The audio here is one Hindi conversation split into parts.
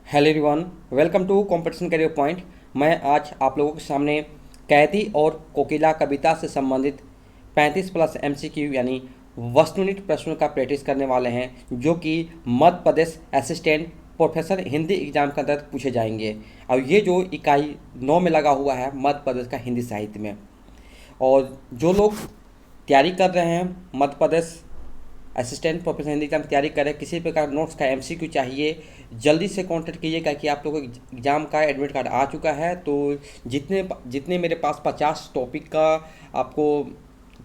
Hello everyone, welcome to competition career point. मैं आज आप लोगों के सामने कैदी और कोकिला कविता से संबंधित 35 प्लस एमसीक्यू यानी वस्तुनिष्ठ प्रश्नों का प्रैक्टिस करने वाले हैं, जो कि Madhya Pradesh assistant professor Hindi exam के अंतर्गत पूछे जाएंगे। और ये जो इकाई 9 में लगा हुआ है मध्य प्रदेश का हिंदी साहित्य में, और जो लोग तैयारी कर रहे हैं Madhya Pradesh assistant professor Hindi exam की तैयारी करें, किसी प्रकार नोट्स का एमसीक्यू चाहिए, जल्दी से कांटेक्ट कीजिएगा कि आप लोगों को एग्ज़ाम का एडमिट कार्ड आ चुका है। तो जितने जितने मेरे पास 50 टॉपिक का आपको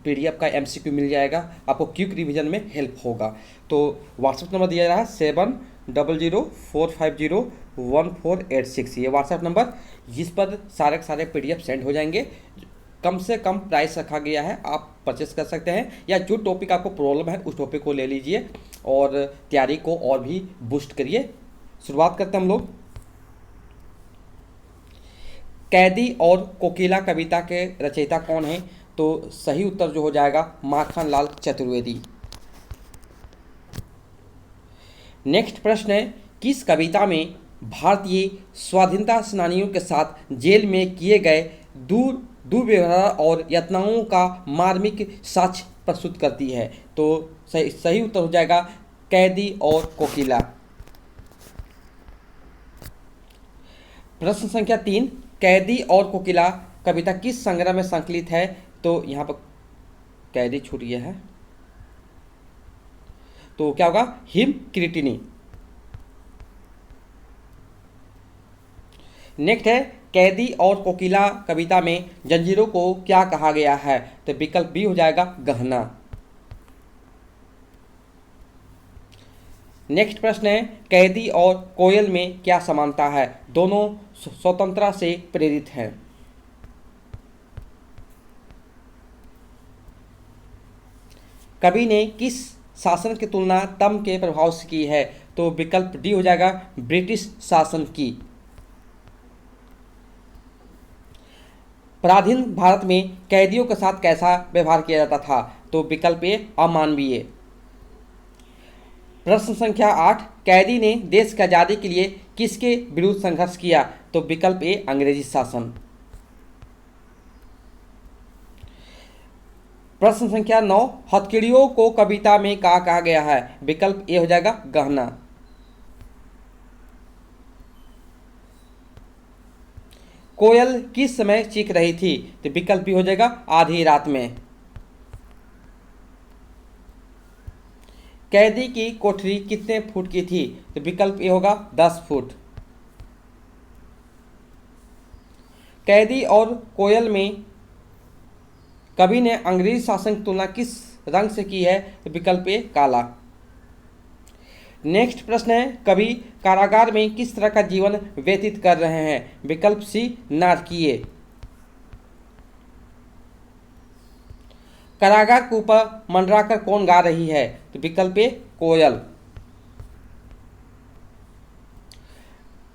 पीडीएफ का एमसीक्यू मिल जाएगा, आपको क्विक रिवीजन में हेल्प होगा। तो व्हाट्सएप नंबर दिया रहा है 7004501486, ये व्हाट्सएप नंबर, जिस पर सारे के सारे पीडीएफ सेंड हो जाएंगे। कम से कम प्राइस रखा गया है, आप परचेस कर सकते हैं, या जो टॉपिक आपको प्रॉब्लम है उस टॉपिक को ले लीजिए और तैयारी को और भी बूस्ट करिए। शुरुआत करते हैं हम लोग। कैदी और कोकिला कविता के रचयिता कौन है? तो सही उत्तर जो हो जाएगा माखन लाल चतुर्वेदी। नेक्स्ट प्रश्न है, किस कविता में भारतीय स्वाधीनता सेनानियों के साथ जेल में किए गए दुर्व्यवहार और यातनाओं का मार्मिक साक्ष्य प्रस्तुत करती है? तो सही उत्तर हो जाएगा कैदी और कोकिला। प्रश्न संख्या 3, कैदी और कोकिला कविता किस संग्रह में संकलित है? तो यहाँ पर कैदी छूट गया है, तो क्या होगा? हिम क्रिटिनी। नेक्स्ट है, कैदी और कोकिला कविता में जंजीरों को क्या कहा गया है? तो विकल्प बी हो जाएगा गहना। नेक्स्ट प्रश्न है, कैदी और कोयल में क्या समानता है? दोनों स्वतंत्रता से प्रेरित हैं। कवि ने किस शासन की तुलना तम के प्रभाव से की है? तो विकल्प डी हो जाएगा ब्रिटिश शासन की। पराधीन भारत में कैदियों के साथ कैसा व्यवहार किया जाता था? तो विकल्प ए अमानवीय। प्रश्न संख्या 8, कैदी ने देश की आज़ादी के लिए किसके विरुद्ध संघर्ष किया? तो विकल्प ए अंग्रेजी शासन। प्रश्न संख्या 9, हथकड़ियों को कविता में क्या कहा गया है? विकल्प ए हो जाएगा गहना। कोयल किस समय चीख रही थी? तो विकल्प बी हो जाएगा आधी रात में। कैदी की कोठरी कितने फुट की थी? तो विकल्प ए होगा 10 फुट। कैदी और कोयल में कवि ने अंग्रेजी शासन की तुलना किस रंग से की है? तो विकल्प ए काला। नेक्स्ट प्रश्न है, कवि कारागार में किस तरह का जीवन व्यतीत कर रहे हैं? विकल्प सी नारकीय। कारागार के ऊपर मंडराकर कौन गा रही है? तो विकल्प ए कोयल।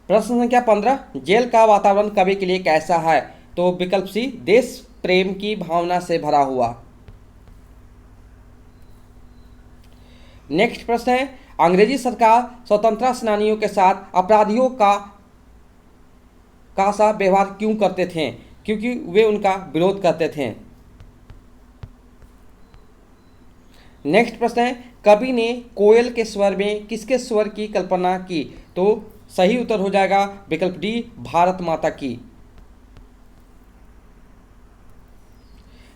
प्रश्न संख्या 15, जेल का वातावरण कवि के लिए कैसा है? तो विकल्प सी देश प्रेम की भावना से भरा हुआ। नेक्स्ट प्रश्न है, अंग्रेजी सरकार स्वतंत्रता सेनानियों के साथ अपराधियों का सा व्यवहार क्यों करते थे? क्योंकि वे उनका विरोध करते थे। नेक्स्ट प्रश्न है, कवि ने कोयल के स्वर में किसके स्वर की कल्पना की? तो सही उत्तर हो जाएगा विकल्प डी भारत माता की।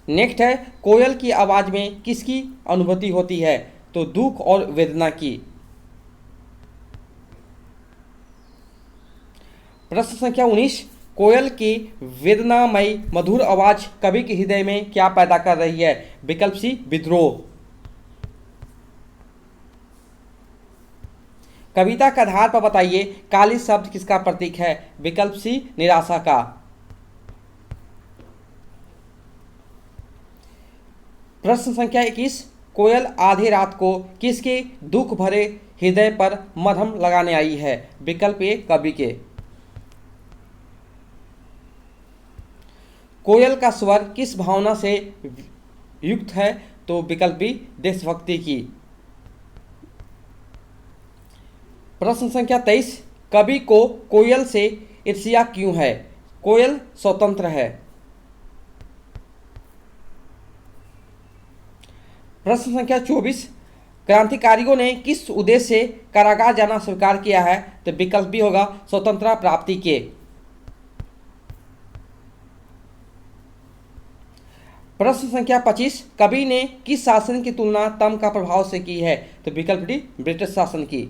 नेक्स्ट है, कोयल की आवाज में किसकी अनुभूति होती है? तो दुख और वेदना की। प्रश्न संख्या 19, कोयल की वेदनामयी मधुर आवाज कवि के हृदय में क्या पैदा कर रही है? विकल्प सी विद्रोह। कविता के आधार पर बताइए काली शब्द किसका प्रतीक है? विकल्प सी निराशा का। प्रश्न संख्या 21, कोयल आधी रात को किसके दुख भरे हृदय पर मरहम लगाने आई है? विकल्प ए कवि के। कोयल का स्वर किस भावना से युक्त है? तो विकल्प बी देशभक्ति की। प्रश्न संख्या 23, कवि को कोयल से ईर्ष्या क्यों है? कोयल स्वतंत्र है। प्रश्न संख्या 24, क्रांतिकारियों ने किस उद्देश्य से कारागार जाना स्वीकार किया है? तो विकल्प भी होगा स्वतंत्रता प्राप्ति के। प्रश्न संख्या 25, कवि ने किस शासन की तुलना तम का प्रभाव से की है? तो विकल्प डी ब्रिटिश शासन की।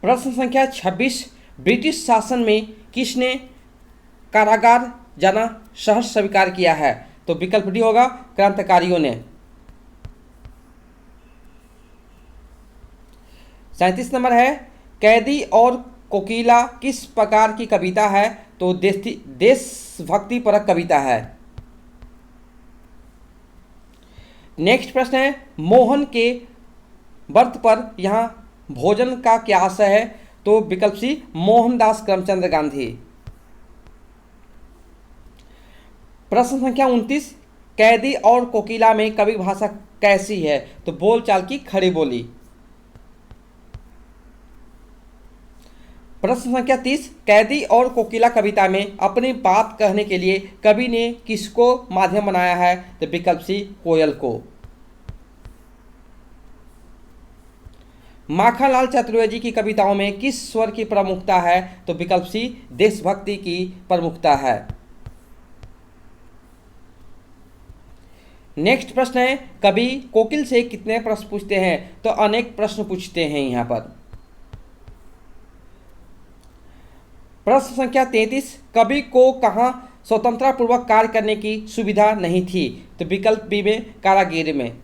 प्रश्न संख्या 26, ब्रिटिश शासन में किसने कारागार जाना सहर्ष स्वीकार किया है? तो विकल्प डी होगा क्रांतिकारियों ने। 37 नंबर है, कैदी और कोकिला किस प्रकार की कविता है? तो देशभक्ति परक कविता है। नेक्स्ट प्रश्न है, मोहन के व्रत पर यहाँ भोजन का क्या आशय है? तो विकल्प सी मोहनदास करमचंद गांधी। प्रश्न संख्या 29, कैदी और कोकिला में कवि भाषा कैसी है? तो बोलचाल की खड़ी बोली। प्रश्न संख्या 30, कैदी और कोकिला कविता में अपनी बात कहने के लिए कवि ने किसको माध्यम बनाया है? तो विकल्प सी कोयल को। माखनलाल चतुर्वेदी की कविताओं में किस स्वर की प्रमुखता है? तो विकल्प सी देशभक्ति की प्रमुखता है। नेक्स्ट प्रश्न है, कवि कोकिल से कितने प्रश्न पूछते हैं? तो अनेक प्रश्न पूछते हैं यहाँ पर। प्रश्न संख्या 33, कवि को कहाँ स्वतंत्रता पूर्वक कार्य करने की सुविधा नहीं थी? तो विकल्प बी में कारागृह में।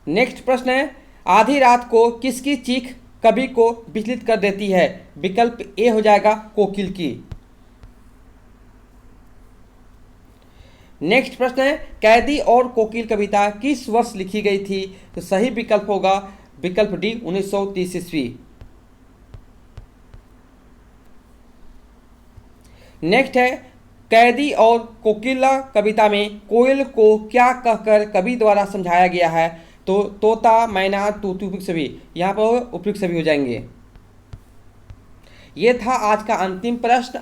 नेक्स्ट प्रश्न है, आधी रात को किसकी चीख कवि को विचलित कर देती है? विकल्प ए हो जाएगा कोकिल की। नेक्स्ट प्रश्न है, कैदी और कोकिल कविता किस वर्ष लिखी गई थी? तो सही विकल्प होगा विकल्प डी 1930 ईस्वी। नेक्स्ट है, कैदी और कोकिला कविता में कोयल को क्या कहकर कवि द्वारा समझाया गया है? तो तोता, मैना, तूतू, उपयुक्त सभी। यहाँ पर उपयुक्त सभी हो जाएंगे। ये था आज का अंतिम प्रश्न।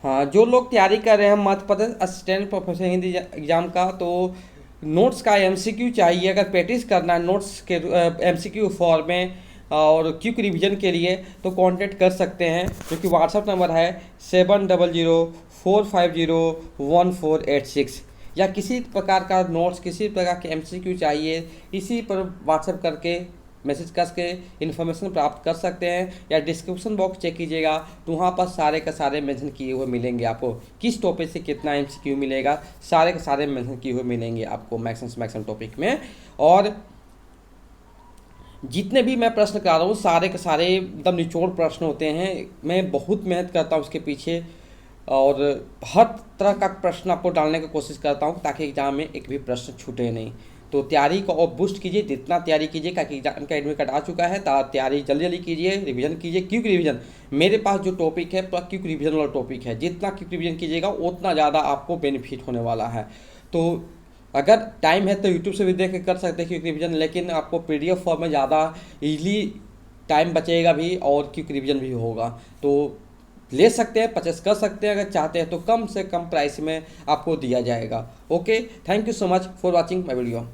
हाँ, जो लोग तैयारी कर रहे हैं Madhya Pradesh assistant professor Hindi exam का, तो नोट्स का एमसीक्यू चाहिए। अगर प्रैक्टिस करना है नोट्स के एमसीक्यू फॉर्म में और क्विक रिवीजन के लिए तो कांटेक्ट कर सकते हैं, जो कि व्हाट्सअप नंबर है 7004501486। या किसी प्रकार का नोट्स, किसी प्रकार के एमसीक्यू चाहिए, इसी पर व्हाट्सअप करके मैसेज करके इन्फॉर्मेशन प्राप्त कर सकते हैं। या डिस्क्रिप्शन बॉक्स चेक कीजिएगा, तो वहाँ पर सारे के सारे मेंशन किए हुए मिलेंगे आपको। किस टॉपिक से कितना एमसीक्यू मिलेगा, सारे के सारे मेंशन किए हुए मिलेंगे आपको मैक्सिमम टॉपिक में। और जितने भी मैं प्रश्न करा रहा हूँ सारे के सारे एकदम निचोड़ प्रश्न होते हैं। मैं बहुत मेहनत करता हूँ उसके पीछे, और हर तरह का प्रश्न आपको डालने की कोशिश करता हूँ ताकि एग्जाम में एक भी प्रश्न छूटे नहीं। तो तैयारी को और बूस्ट कीजिए, जितना तैयारी कीजिए, क्योंकि एग्जाम का एडमिट कार्ड आ चुका है। तैयारी जल्दी जल्दी कीजिए, रिवीजन कीजिए। क्विक रिवीजन मेरे पास जो टॉपिक है पूरा क्विक रिवीजन वाला टॉपिक है। जितना क्विक रिवीजन कीजिएगा उतना ज़्यादा आपको बेनिफिट होने वाला है। तो अगर टाइम है तो यूट्यूब से भी देख के कर सकते हैं क्विक रिवीजन, लेकिन आपको पीडीएफ फॉर्म में ज़्यादा इजीली टाइम बचेगा भी और क्विक रिवीजन भी होगा। तो ले सकते हैं, परचेस कर सकते हैं। अगर चाहते हैं तो कम से कम प्राइस में आपको दिया जाएगा। Okay, thank you so much for watching my video.